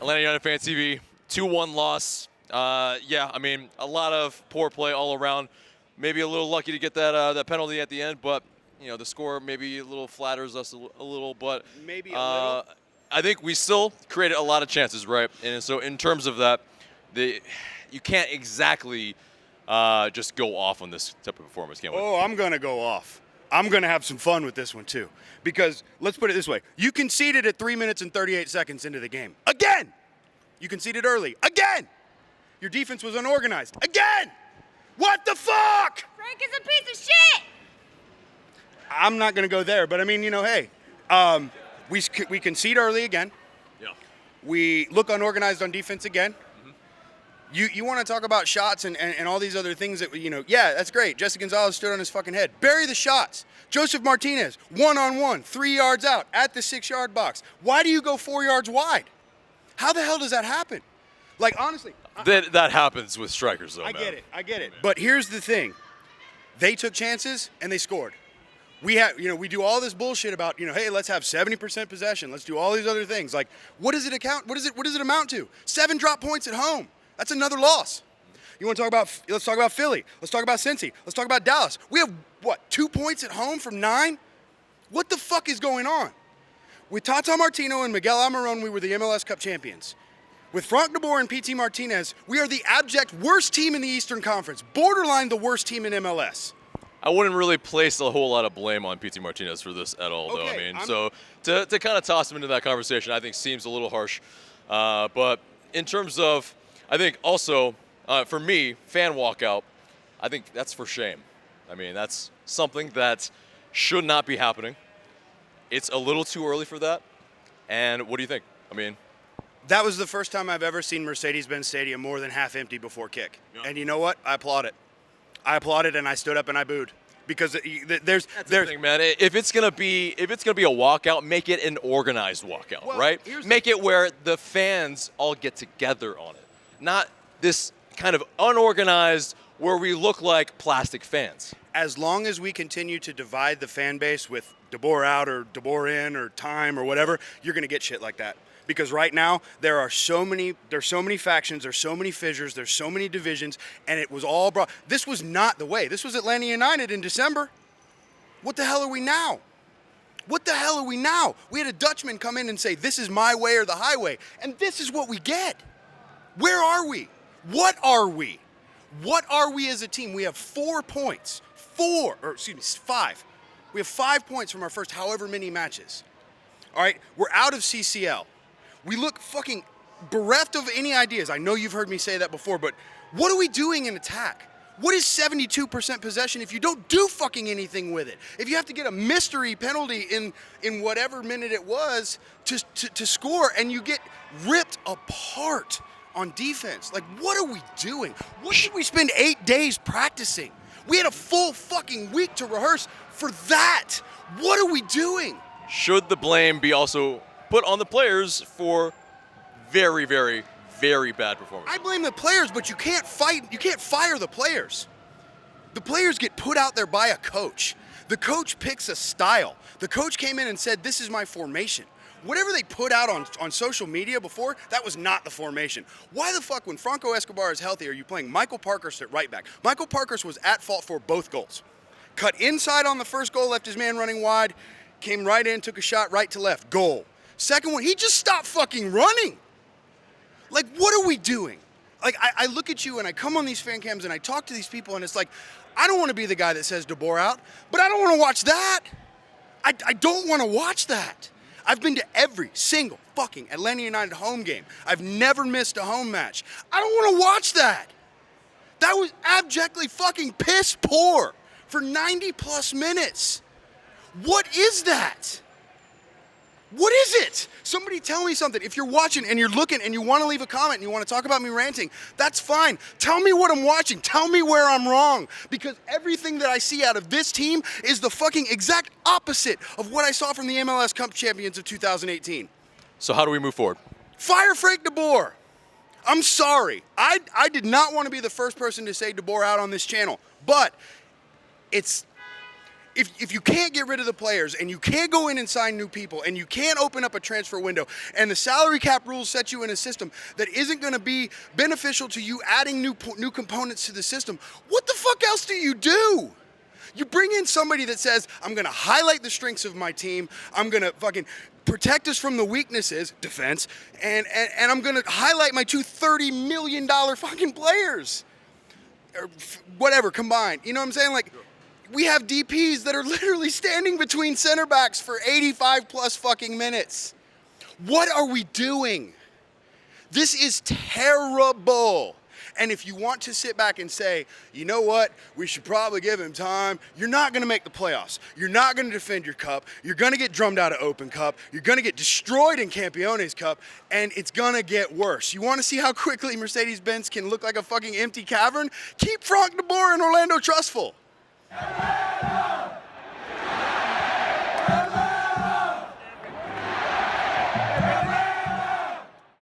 Atlanta United Fan TV, 2-1 loss. Yeah, I mean, a lot of poor play all around. Maybe a little lucky to get that penalty at the end, but you know the score maybe a little flatters us a little. But maybe a little. I think we still created a lot of chances, right? And so in terms of that, you can't exactly just go off on this type of performance, can we? Oh, I'm going to go off. I'm going to have some fun with this one, too. Because, let's put it this way. You conceded at 3 minutes and 38 seconds into the game. Again! You conceded early. Again! Your defense was unorganized. Again! What the fuck? Frank is a piece of shit! I'm not going to go there, but I mean, you know, hey. We concede early again. Yeah. We look unorganized on defense again. You want to talk about shots and all these other things that, you know, yeah, that's great. Jesse Gonzalez stood on his fucking head. Bury the shots. Joseph Martinez, 1-on-1, 3 yards out at the 6-yard box. Why do you go 4 yards wide? How the hell does that happen? Like, honestly. That happens with strikers, though, I man. get it. But here's the thing. They took chances and they scored. We do all this bullshit about, hey, let's have 70% possession. Let's do all these other things. Like, what does it amount to? 7 drop points at home. That's another loss. Let's talk about Philly. Let's talk about Cincy. Let's talk about Dallas. We have, 2 points at home from 9? What the fuck is going on? With Tata Martino and Miguel Almiron, we were the MLS Cup champions. With Frank de Boer and PT Martinez, we are the abject worst team in the Eastern Conference, borderline the worst team in MLS. I wouldn't really place a whole lot of blame on PT Martinez for this at all, though. I mean, so to kind of toss him into that conversation, I think seems a little harsh. But in terms of, I think also, for me, fan walkout, I think that's for shame. I mean, that's something that should not be happening. It's a little too early for that. And what do you think? I mean, that was the first time I've ever seen Mercedes-Benz Stadium more than half empty before kick. Yep. And you know what? I applaud it. I applauded and I stood up and I booed because there's the thing, man. If it's gonna be a walkout, make it an organized walkout, right? Make it where the fans all get together on it, not this kind of unorganized where we look like plastic fans. As long as we continue to divide the fan base with De Boer out or De Boer in or time or whatever, you're gonna get shit like that. Because right now there's so many factions, there's so many fissures, there's so many divisions, and it was all brought. This was not the way. This was Atlanta United in December. What the hell are we now? What the hell are we now? We had a Dutchman come in and say, this is my way or the highway, and this is what we get. Where are we? What are we? What are we as a team? We have 4 points. 5. We have 5 points from our first however many matches. All right, we're out of CCL. We look fucking bereft of any ideas. I know you've heard me say that before, but what are we doing in attack? What is 72% possession if you don't do fucking anything with it? If you have to get a mystery penalty in whatever minute it was to score and you get ripped apart on defense. Like, what are we doing? What should we spend 8 days practicing? We had a full fucking week to rehearse for that. What are we doing? Should the blame be also put on the players for very, very, very bad performance? I blame the players, but you can't fire the players. The players get put out there by a coach. The coach picks a style. The coach came in and said, this is my formation. Whatever they put out on social media before, that was not the formation. Why the fuck, when Franco Escobar is healthy, are you playing Michael Parkhurst at right back? Michael Parkhurst was at fault for both goals. Cut inside on the first goal, left his man running wide, came right in, took a shot right to left, goal. Second one, he just stopped fucking running. Like, what are we doing? Like, I look at you and I come on these fan cams and I talk to these people and it's like, I don't want to be the guy that says De Boer out, but I don't want to watch that. I don't want to watch that. I've been to every single fucking Atlanta United home game. I've never missed a home match. I don't want to watch that. That was abjectly fucking piss poor for 90 plus minutes. What is that? What is it? Somebody tell me something. If you're watching and you're looking and you want to leave a comment and you want to talk about me ranting, that's fine. Tell me what I'm watching. Tell me where I'm wrong. Because everything that I see out of this team is the fucking exact opposite of what I saw from the MLS Cup champions of 2018. So how do we move forward? Fire Frank de Boer. I'm sorry. I did not want to be the first person to say De Boer out on this channel. But it's if you can't get rid of the players and you can't go in and sign new people and you can't open up a transfer window and the salary cap rules set you in a system that isn't going to be beneficial to you adding new components to the system, what the fuck else do you do? You bring in somebody that says, I'm going to highlight the strengths of my team, I'm going to fucking protect us from the weaknesses, defense, and I'm going to highlight my two $30 million fucking players. Or whatever, combined. You know what I'm saying? Like, we have DPs that are literally standing between center backs for 85 plus fucking minutes. What are we doing? This is terrible. And if you want to sit back and say, you know what, we should probably give him time, you're not going to make the playoffs. You're not going to defend your cup. You're going to get drummed out of Open Cup. You're going to get destroyed in Campeones Cup, and it's going to get worse. You want to see how quickly Mercedes-Benz can look like a fucking empty cavern? Keep Frank de Boer and Orlando Trustful.